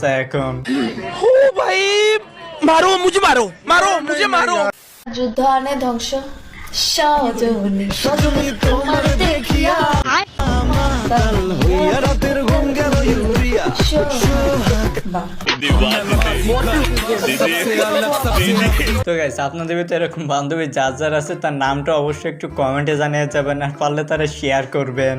করতেছে এখন। ও ভাই মারো মুঝে মারো মারো মুঝে মারো। যুদ্ধ আনে ধ্বংস সজনী সজনী তোমার দেখিয়া রাতের ঘুম গেল ইউরিয়া। তো গাইস আপনাদের ভিতরে এরকম বান্ধবী যার যার আছে তার নামটা অবশ্যই একটু কমেন্টে জানিয়ে যাবেন, আর পারলে তারা শেয়ার করবেন।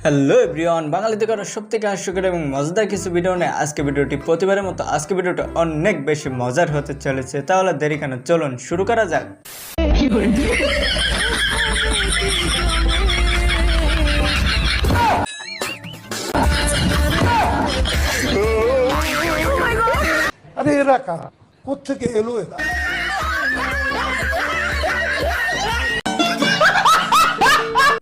হ্যালো এভরিওয়ান, বাঙালিতে করা সব থেকে হাস্যকর এবং মজাদার কিছু ভিডিও নিয়ে আজকে ভিডিওটি প্রতিবারের মতো আজকে ভিডিওটা অনেক বেশি মজার হতে চলেছে। তাহলে দেরি কেন, চলুন শুরু করা যাক। আরে এরা কারা, কোত্থেকে এলো এরা?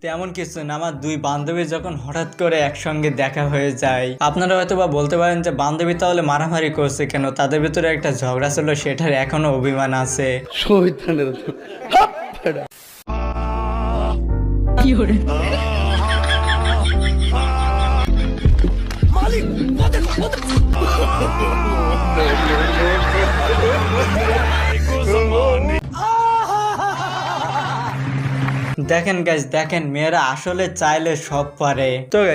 তেমন কিছু না, আমার দুই বান্ধবী যখন হঠাৎ করে একসঙ্গে দেখা হয়ে যায়, আপনারা হয়তো বা বলতে পারেন যে বান্ধবী তাহলে মারামারি করছে কেন, তাদের ভিতরে একটা ঝগড়া ছিল, সেটার এখনো অভিমান আছে। দেখেন গাইস দেখেন, মেয়েরা আসলে চাইলে সব পারে। তো